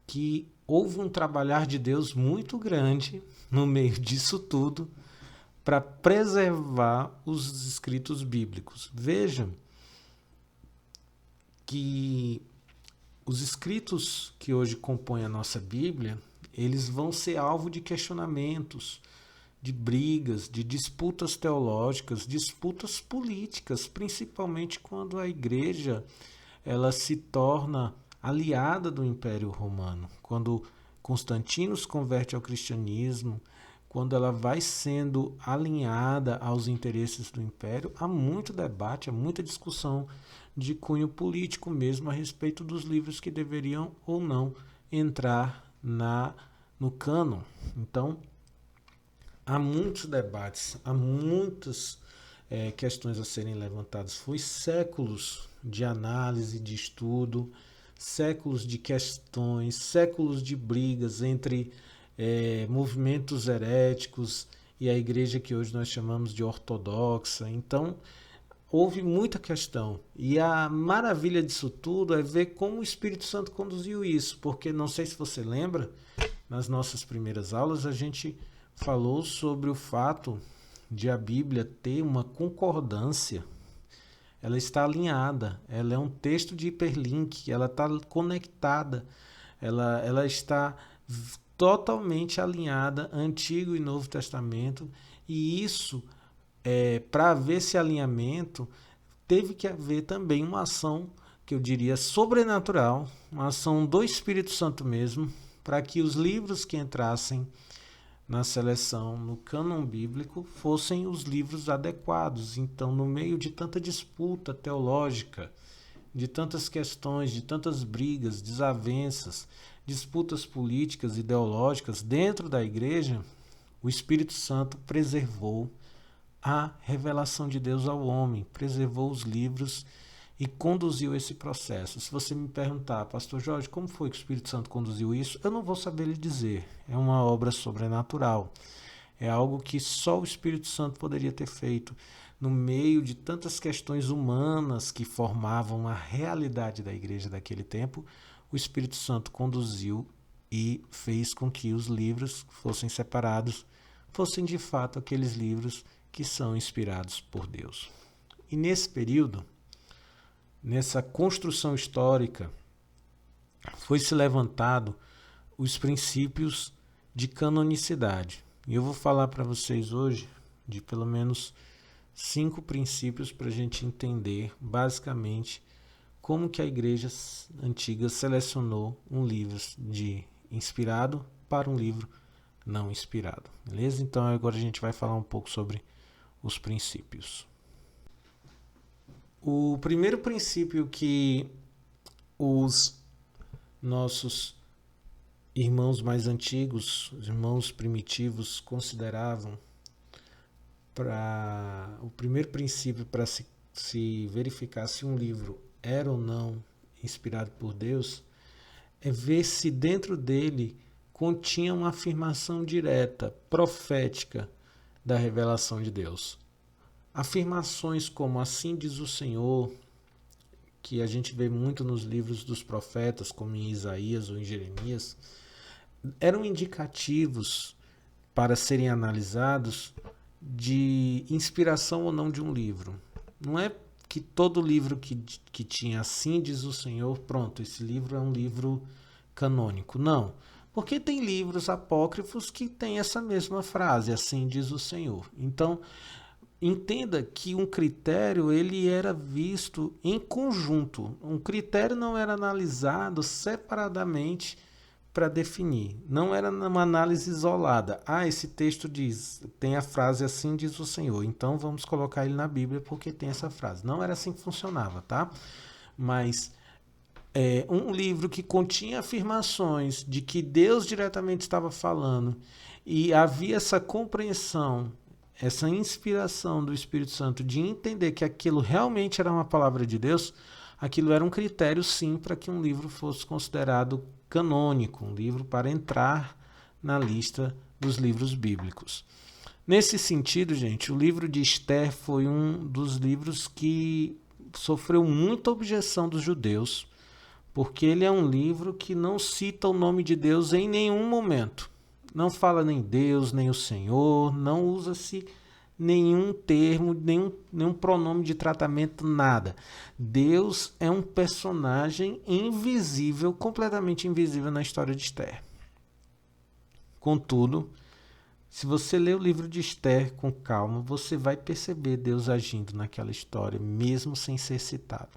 que houve um trabalhar de Deus muito grande no meio disso tudo para preservar os escritos bíblicos. Vejam que os escritos que hoje compõem a nossa Bíblia, eles vão ser alvo de questionamentos, de brigas, de disputas teológicas, disputas políticas, principalmente quando a igreja ela se torna aliada do Império Romano. Quando Constantino se converte ao cristianismo, quando ela vai sendo alinhada aos interesses do Império, há muito debate, há muita discussão de cunho político mesmo a respeito dos livros que deveriam ou não entrar no cânon. Então, há muitos debates, há muitas questões a serem levantadas. Foi séculos de análise, de estudo, séculos de questões, séculos de brigas entre movimentos heréticos e a igreja que hoje nós chamamos de ortodoxa. Então, houve muita questão. E a maravilha disso tudo é ver como o Espírito Santo conduziu isso, porque não sei se você lembra, nas nossas primeiras aulas a gente falou sobre o fato de a Bíblia ter uma concordância. Ela está alinhada, ela é um texto de hiperlink, ela está conectada, ela está totalmente alinhada, Antigo e Novo Testamento, e isso, para haver esse alinhamento, teve que haver também uma ação, que eu diria sobrenatural, uma ação do Espírito Santo mesmo, para que os livros que entrassem na seleção, no cânon bíblico, fossem os livros adequados. Então, no meio de tanta disputa teológica, de tantas questões, de tantas brigas, desavenças, disputas políticas, ideológicas dentro da igreja, o Espírito Santo preservou a revelação de Deus ao homem, preservou os livros e conduziu esse processo. Se você me perguntar, Pastor Jorge, como foi que o Espírito Santo conduziu isso? Eu não vou saber lhe dizer. É uma obra sobrenatural. É algo que só o Espírito Santo poderia ter feito no meio de tantas questões humanas que formavam a realidade da igreja daquele tempo. o Espírito Santo conduziu e fez com que os livros fossem separados, fossem de fato aqueles livros que são inspirados por Deus. E nesse período, nessa construção histórica, foi se levantado os princípios de canonicidade. E eu vou falar para vocês hoje de pelo menos 5 princípios para a gente entender basicamente como que a igreja antiga selecionou um livro de inspirado para um livro não inspirado. Beleza? Então agora a gente vai falar um pouco sobre os princípios. O primeiro princípio que os nossos irmãos mais antigos, os irmãos primitivos, consideravam o primeiro princípio para se verificar se um livro era ou não inspirado por Deus, é ver se dentro dele continha uma afirmação direta, profética da revelação de Deus. Afirmações como assim diz o Senhor, que a gente vê muito nos livros dos profetas, como em Isaías ou em Jeremias, eram indicativos para serem analisados de inspiração ou não de um livro. Não é que todo livro que tinha assim diz o Senhor, pronto, esse livro é um livro canônico. Não, porque tem livros apócrifos que têm essa mesma frase, assim diz o Senhor. Então, entenda que um critério ele era visto em conjunto. Um critério não era analisado separadamente para definir. Não era uma análise isolada. Esse texto tem a frase assim diz o Senhor, então vamos colocar ele na Bíblia porque tem essa frase. Não era assim que funcionava, tá? Mas um livro que continha afirmações de que Deus diretamente estava falando e havia essa compreensão, essa inspiração do Espírito Santo de entender que aquilo realmente era uma palavra de Deus, aquilo era um critério sim para que um livro fosse considerado canônico, um livro para entrar na lista dos livros bíblicos. Nesse sentido, gente, o livro de Esther foi um dos livros que sofreu muita objeção dos judeus, porque ele é um livro que não cita o nome de Deus em nenhum momento. Não fala nem Deus, nem o Senhor, não usa-se nenhum termo, nenhum pronome de tratamento, nada. Deus é um personagem invisível, completamente invisível na história de Esther. Contudo, se você ler o livro de Esther com calma, você vai perceber Deus agindo naquela história, mesmo sem ser citado.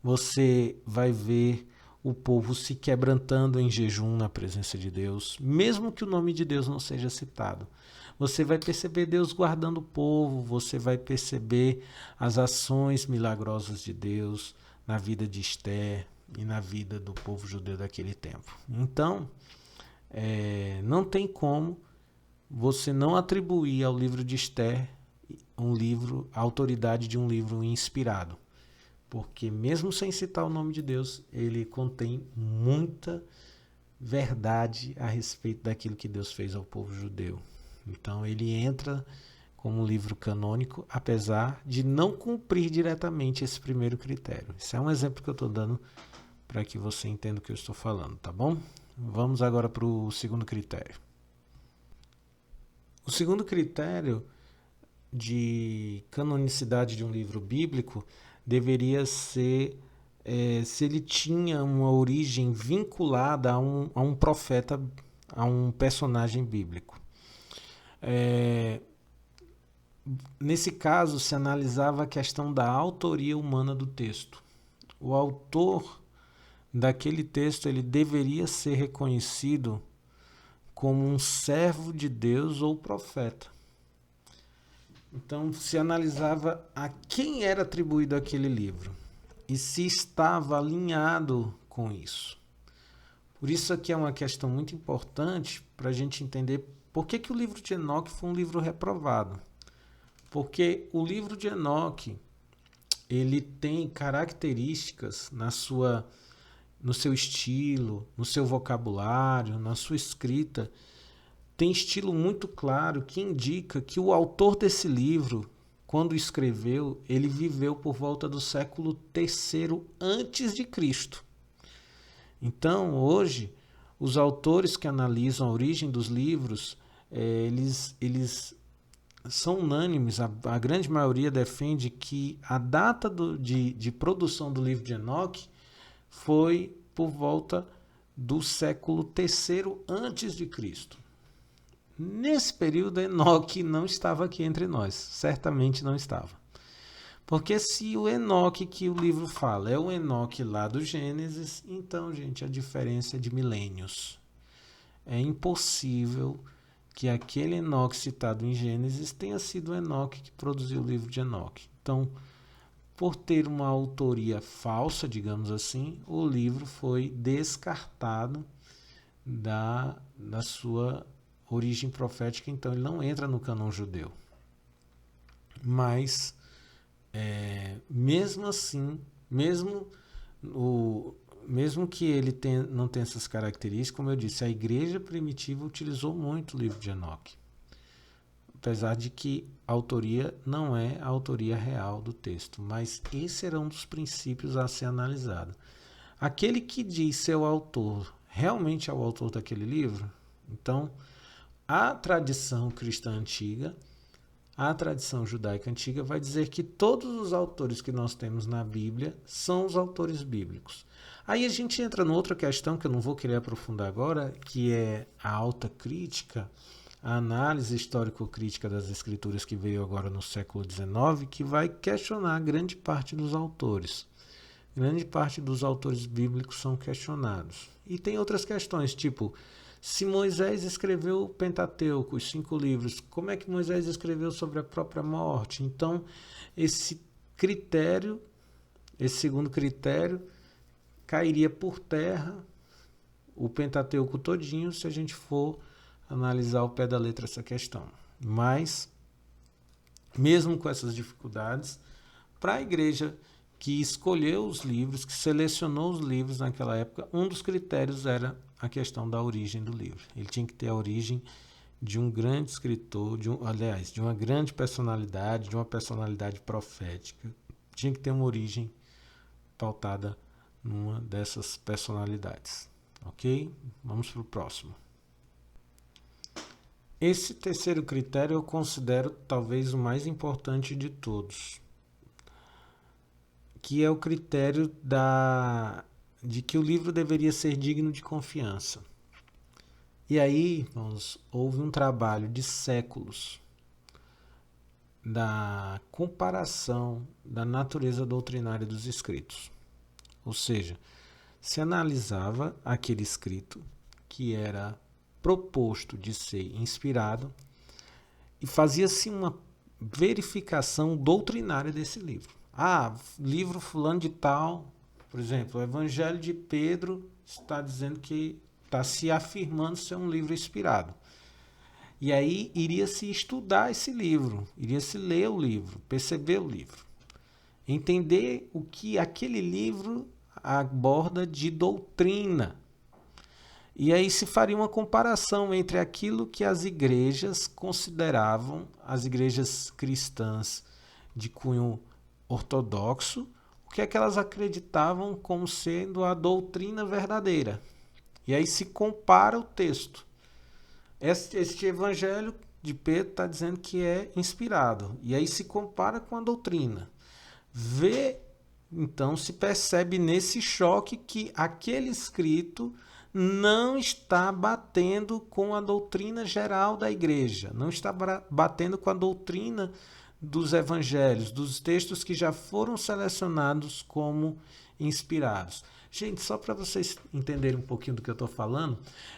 Você vai ver o povo se quebrantando em jejum na presença de Deus, mesmo que o nome de Deus não seja citado. Você vai perceber Deus guardando o povo, você vai perceber as ações milagrosas de Deus na vida de Esther e na vida do povo judeu daquele tempo. Então, não tem como você não atribuir ao livro de Esther a autoridade de um livro inspirado. Porque mesmo sem citar o nome de Deus, ele contém muita verdade a respeito daquilo que Deus fez ao povo judeu. Então ele entra como um livro canônico, apesar de não cumprir diretamente esse primeiro critério. Esse é um exemplo que eu estou dando para que você entenda o que eu estou falando, tá bom? Vamos agora para o segundo critério. O segundo critério de canonicidade de um livro bíblico deveria ser se ele tinha uma origem vinculada a um profeta, a um personagem bíblico. Nesse caso, se analisava a questão da autoria humana do texto. O autor daquele texto ele deveria ser reconhecido como um servo de Deus ou profeta. Então, se analisava a quem era atribuído aquele livro e se estava alinhado com isso. Por isso aqui é uma questão muito importante para a gente entender por que o livro de Enoque foi um livro reprovado. Porque o livro de Enoque ele tem características no seu estilo, no seu vocabulário, na sua escrita, tem estilo muito claro que indica que o autor desse livro, quando escreveu, ele viveu por volta do século III antes de Cristo. Então, hoje, os autores que analisam a origem dos livros, eles são unânimes, a grande maioria defende que a data de produção do livro de Enoque foi por volta do século terceiro antes de Cristo. Nesse período, Enoque não estava aqui entre nós, certamente não estava. Porque se o Enoque que o livro fala é o Enoque lá do Gênesis, então, gente, a diferença é de milênios. É impossível que aquele Enoque citado em Gênesis tenha sido o Enoque que produziu o livro de Enoque. Então, por ter uma autoria falsa, digamos assim, o livro foi descartado da sua origem profética, então ele não entra no cânon judeu. Mas, mesmo assim, mesmo que ele não tenha essas características, como eu disse, a igreja primitiva utilizou muito o livro de Enoque. Apesar de que a autoria não é a autoria real do texto, mas esse era um dos princípios a ser analisado. Aquele que diz ser o autor, realmente é o autor daquele livro? Então, a tradição cristã antiga, a tradição judaica antiga vai dizer que todos os autores que nós temos na Bíblia são os autores bíblicos. Aí a gente entra numa outra questão que eu não vou querer aprofundar agora, que é a alta crítica, a análise histórico-crítica das escrituras que veio agora no século XIX, que vai questionar grande parte dos autores. Grande parte dos autores bíblicos são questionados. E tem outras questões, tipo, se Moisés escreveu o Pentateuco, os 5 livros, como é que Moisés escreveu sobre a própria morte? Então, esse segundo critério, cairia por terra o Pentateuco todinho se a gente for analisar ao pé da letra essa questão. Mas, mesmo com essas dificuldades, para a igreja que escolheu os livros, que selecionou os livros naquela época, um dos critérios era a questão da origem do livro. Ele tinha que ter a origem de um grande escritor, de uma grande personalidade, de uma personalidade profética. Tinha que ter uma origem pautada numa dessas personalidades. Ok? Vamos para o próximo. Esse terceiro critério eu considero talvez o mais importante de todos, que é o critério de que o livro deveria ser digno de confiança. E aí, irmãos, houve um trabalho de séculos da comparação da natureza doutrinária dos escritos. Ou seja, se analisava aquele escrito que era proposto de ser inspirado e fazia-se uma verificação doutrinária desse livro. Livro fulano de tal, por exemplo, o Evangelho de Pedro está dizendo que está se afirmando ser um livro inspirado. E aí iria-se estudar esse livro, iria-se ler o livro, perceber o livro, entender o que aquele livro aborda de doutrina. E aí se faria uma comparação entre aquilo que as igrejas consideravam, as igrejas cristãs de cunho ortodoxo, o que é que elas acreditavam como sendo a doutrina verdadeira. E aí se compara o texto. Este evangelho de Pedro está dizendo que é inspirado. E aí se compara com a doutrina. Então se percebe nesse choque que aquele escrito não está batendo com a doutrina geral da igreja, não está batendo com a doutrina dos evangelhos, dos textos que já foram selecionados como inspirados. Gente, só para vocês entenderem um pouquinho do que eu estou falando,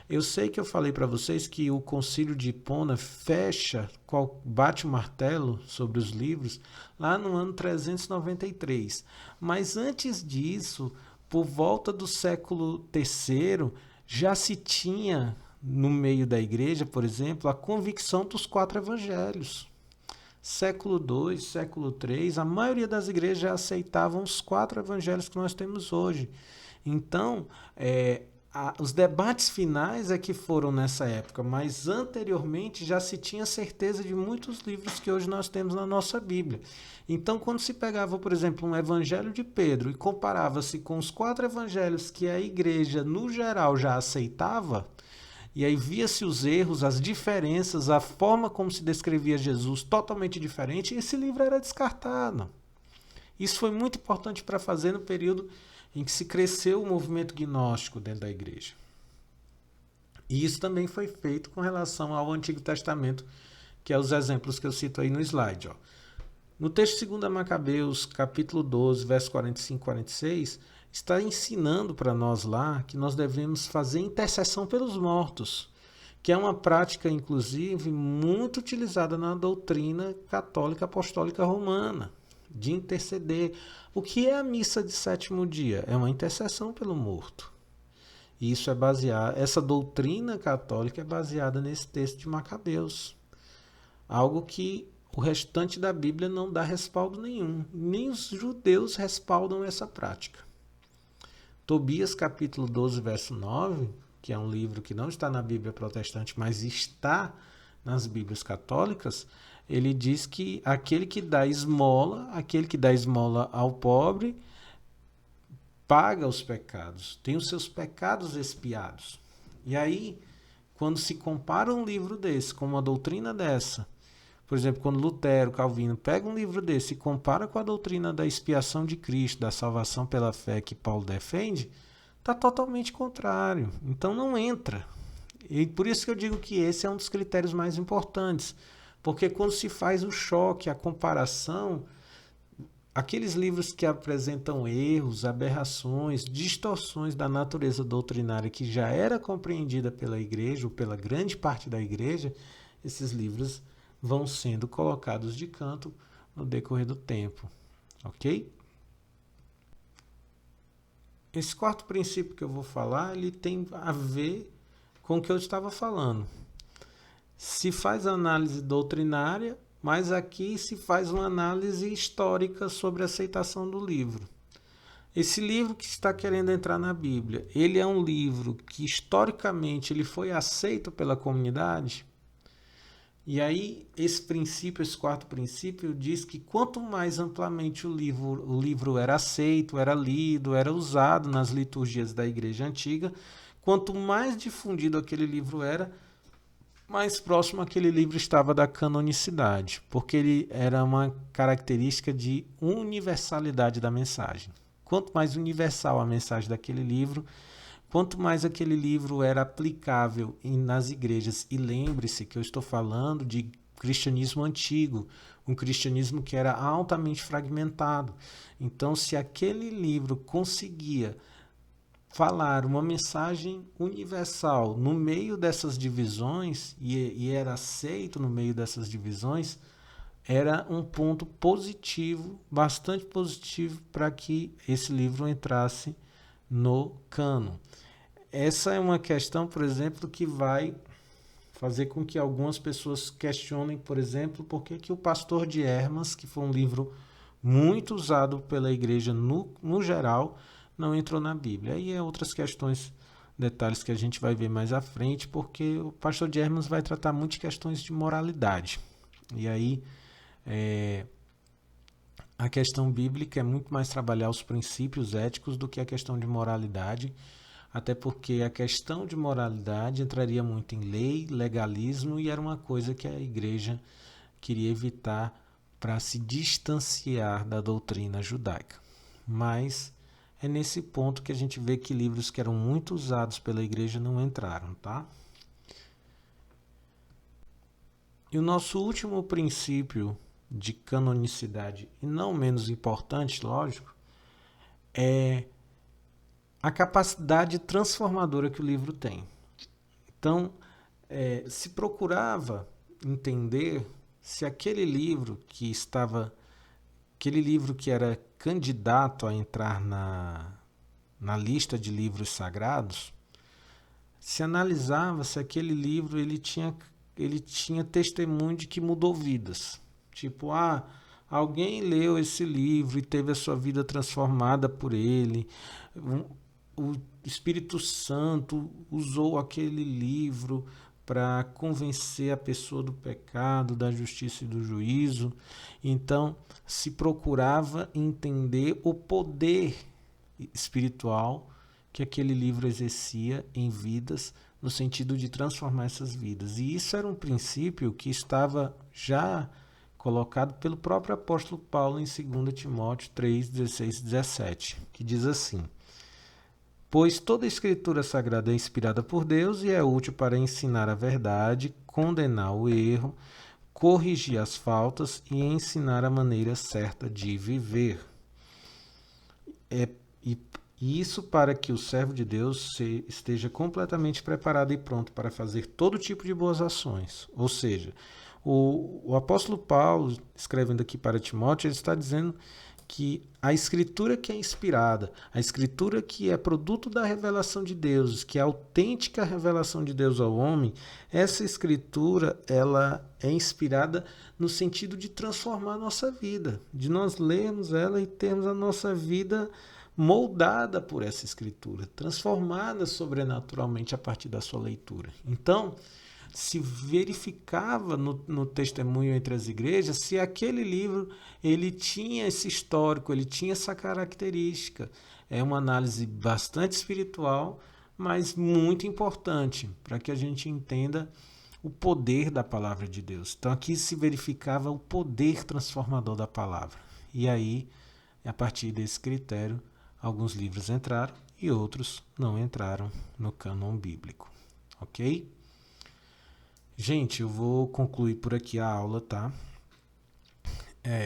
eu sei que eu falei para vocês que o Concílio de Hipona bate o martelo sobre os livros lá no ano 393. Mas antes disso, por volta do século III, já se tinha no meio da igreja, por exemplo, a convicção dos 4 evangelhos. Século II, século III, a maioria das igrejas já aceitavam os 4 evangelhos que nós temos hoje. Então, Os debates finais é que foram nessa época, mas anteriormente já se tinha certeza de muitos livros que hoje nós temos na nossa Bíblia. Então, quando se pegava, por exemplo, um Evangelho de Pedro e comparava-se com os 4 evangelhos que a igreja, no geral, já aceitava, e aí via-se os erros, as diferenças, a forma como se descrevia Jesus totalmente diferente, esse livro era descartado. Isso foi muito importante para fazer no período em que se cresceu o movimento gnóstico dentro da igreja. E isso também foi feito com relação ao Antigo Testamento, que é os exemplos que eu cito aí no slide. Ó. No texto de 2 Macabeus, capítulo 12, verso 45 e 46, está ensinando para nós lá que nós devemos fazer intercessão pelos mortos, que é uma prática, inclusive, muito utilizada na doutrina católica apostólica romana, de interceder. O que é a missa de sétimo dia? É uma intercessão pelo morto. E isso é baseado, essa doutrina católica é baseada nesse texto de Macabeus. Algo que o restante da Bíblia não dá respaldo nenhum. Nem os judeus respaldam essa prática. Tobias capítulo 12, verso 9, que é um livro que não está na Bíblia protestante, mas está nas Bíblias católicas, ele diz que aquele que dá esmola ao pobre, paga os pecados, tem os seus pecados expiados. E aí, quando se compara um livro desse com uma doutrina dessa, por exemplo, quando Lutero, Calvino pega um livro desse e compara com a doutrina da expiação de Cristo, da salvação pela fé que Paulo defende, está totalmente contrário. Então não entra. E por isso que eu digo que esse é um dos critérios mais importantes. Porque quando se faz o choque, a comparação, aqueles livros que apresentam erros, aberrações, distorções da natureza doutrinária que já era compreendida pela igreja, ou pela grande parte da igreja, esses livros vão sendo colocados de canto no decorrer do tempo, ok? Esse quarto princípio que eu vou falar, ele tem a ver com o que eu estava falando. Se faz análise doutrinária, mas aqui se faz uma análise histórica sobre a aceitação do livro. Esse livro que está querendo entrar na Bíblia, ele é um livro que historicamente ele foi aceito pela comunidade? E aí, esse quarto princípio, diz que quanto mais amplamente o livro era aceito, era lido, era usado nas liturgias da igreja antiga, quanto mais difundido aquele livro era, mais próximo aquele livro estava da canonicidade, porque ele era uma característica de universalidade da mensagem. Quanto mais universal a mensagem daquele livro, quanto mais aquele livro era aplicável nas igrejas. E lembre-se que eu estou falando de cristianismo antigo, um cristianismo que era altamente fragmentado. Então, se aquele livro conseguia falar uma mensagem universal no meio dessas divisões, e era aceito no meio dessas divisões, era um ponto positivo, bastante positivo, para que esse livro entrasse no cânon. Essa é uma questão, por exemplo, que vai fazer com que algumas pessoas questionem, por exemplo, por que o Pastor de Hermas, que foi um livro muito usado pela igreja no geral, não entrou na Bíblia. Aí é outras questões, detalhes que a gente vai ver mais à frente, porque o Pastor de Hermas vai tratar muito de questões de moralidade. E aí a questão bíblica é muito mais trabalhar os princípios éticos do que a questão de moralidade, até porque a questão de moralidade entraria muito em lei, legalismo, e era uma coisa que a igreja queria evitar para se distanciar da doutrina judaica. Mas é nesse ponto que a gente vê que livros que eram muito usados pela igreja não entraram, tá? E o nosso último princípio de canonicidade, e não menos importante, lógico, é a capacidade transformadora que o livro tem. Então, se procurava entender se aquele livro que era candidato a entrar na lista de livros sagrados, se analisava se aquele livro ele tinha testemunho de que mudou vidas. Tipo, alguém leu esse livro e teve a sua vida transformada por ele. o Espírito Santo usou aquele livro para convencer a pessoa do pecado, da justiça e do juízo. Então, se procurava entender o poder espiritual que aquele livro exercia em vidas, no sentido de transformar essas vidas. E isso era um princípio que estava já colocado pelo próprio apóstolo Paulo em 2 Timóteo 3, 16 e 17, que diz assim: pois toda a escritura sagrada é inspirada por Deus e é útil para ensinar a verdade, condenar o erro, corrigir as faltas e ensinar a maneira certa de viver. E isso para que o servo de Deus esteja completamente preparado e pronto para fazer todo tipo de boas ações. Ou seja, o apóstolo Paulo, escrevendo aqui para Timóteo, ele está dizendo que a escritura que é inspirada, a escritura que é produto da revelação de Deus, que é a autêntica revelação de Deus ao homem, essa escritura ela é inspirada no sentido de transformar a nossa vida, de nós lermos ela e termos a nossa vida moldada por essa escritura, transformada sobrenaturalmente a partir da sua leitura. Então, se verificava no testemunho entre as igrejas se aquele livro ele tinha esse histórico, ele tinha essa característica. É uma análise bastante espiritual, mas muito importante para que a gente entenda o poder da palavra de Deus. Então aqui se verificava o poder transformador da palavra. E aí, a partir desse critério, alguns livros entraram e outros não entraram no cânon bíblico. Ok? Gente, eu vou concluir por aqui a aula, tá?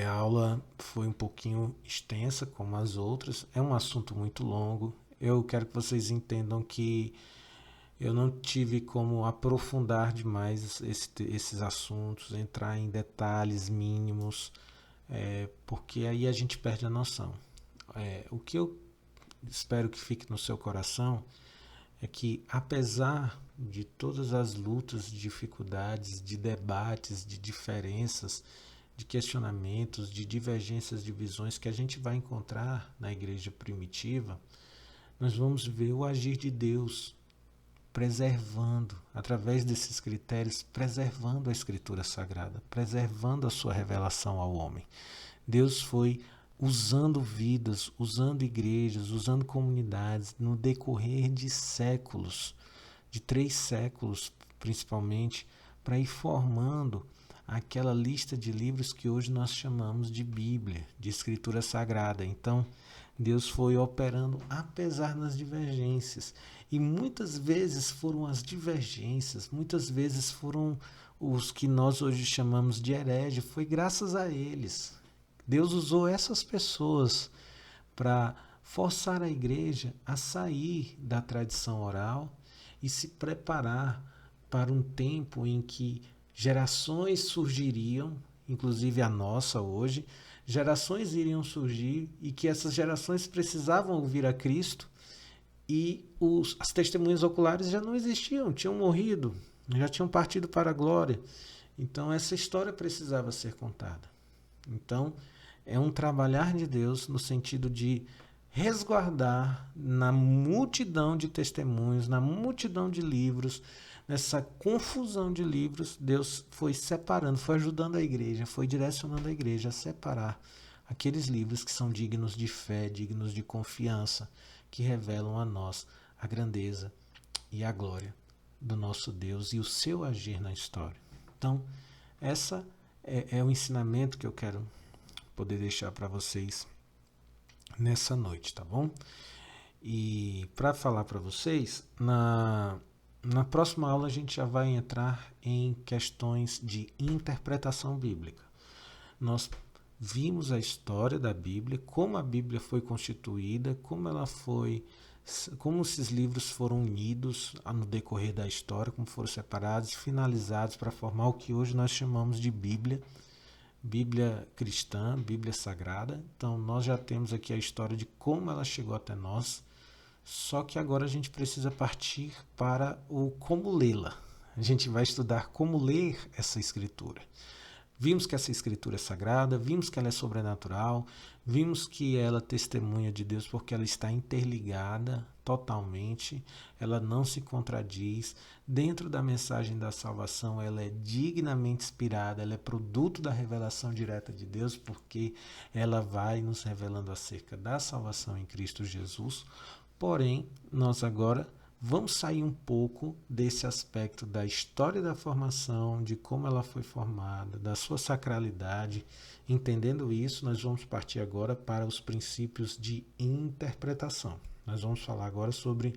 A aula foi um pouquinho extensa, como as outras. É um assunto muito longo. Eu quero que vocês entendam que eu não tive como aprofundar demais esses assuntos, entrar em detalhes mínimos, porque aí a gente perde a noção. O que eu espero que fique no seu coração é que, apesar de todas as lutas, dificuldades, de debates, de diferenças, de questionamentos, de divergências de visões que a gente vai encontrar na igreja primitiva, nós vamos ver o agir de Deus preservando, através desses critérios, preservando a Escritura Sagrada, preservando a sua revelação ao homem. Deus foi usando vidas, usando igrejas, usando comunidades no decorrer de séculos, de 3 séculos principalmente, para ir formando aquela lista de livros que hoje nós chamamos de Bíblia, de Escritura Sagrada. Então, Deus foi operando apesar das divergências. E muitas vezes foram as divergências, muitas vezes foram os que nós hoje chamamos de herege, foi graças a eles. Deus usou essas pessoas para forçar a igreja a sair da tradição oral e se preparar para um tempo em que gerações surgiriam, inclusive a nossa hoje, gerações iriam surgir e que essas gerações precisavam ouvir a Cristo e as testemunhas oculares já não existiam, tinham morrido, já tinham partido para a glória. Então essa história precisava ser contada. Então, é um trabalhar de Deus no sentido de resguardar na multidão de testemunhos, na multidão de livros, nessa confusão de livros, Deus foi separando, foi ajudando a igreja, foi direcionando a igreja a separar aqueles livros que são dignos de fé, dignos de confiança, que revelam a nós a grandeza e a glória do nosso Deus e o seu agir na história. Então, essa é o ensinamento que eu quero poder deixar para vocês nessa noite, tá bom? E para falar para vocês, na próxima aula a gente já vai entrar em questões de interpretação bíblica. Nós vimos a história da Bíblia, como a Bíblia foi constituída, como esses livros foram unidos no decorrer da história, como foram separados e finalizados para formar o que hoje nós chamamos de Bíblia cristã, Bíblia Sagrada. Então nós já temos aqui a história de como ela chegou até nós, só que agora a gente precisa partir para o como lê-la. A gente vai estudar como ler essa escritura. Vimos que essa escritura é sagrada, vimos que ela é sobrenatural, vimos que ela testemunha de Deus porque ela está interligada totalmente, ela não se contradiz. Dentro da mensagem da salvação, ela é dignamente inspirada, ela é produto da revelação direta de Deus, porque ela vai nos revelando acerca da salvação em Cristo Jesus. Porém, nós agora vamos sair um pouco desse aspecto da história da formação, de como ela foi formada, da sua sacralidade. Entendendo isso, nós vamos partir agora para os princípios de interpretação. Nós vamos falar agora sobre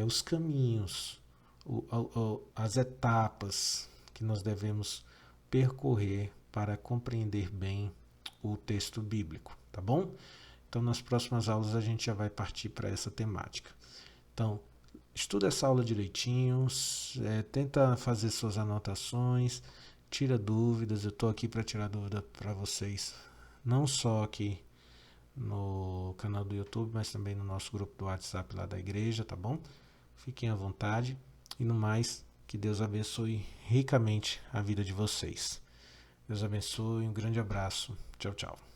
os caminhos, as etapas que nós devemos percorrer para compreender bem o texto bíblico, tá bom? Então, nas próximas aulas a gente já vai partir para essa temática. Então, estuda essa aula direitinho, tenta fazer suas anotações, tira dúvidas. Eu estou aqui para tirar dúvida para vocês, não só aqui no canal do YouTube, mas também no nosso grupo do WhatsApp lá da igreja, tá bom? Fiquem à vontade e no mais, que Deus abençoe ricamente a vida de vocês. Deus abençoe, um grande abraço. Tchau, tchau.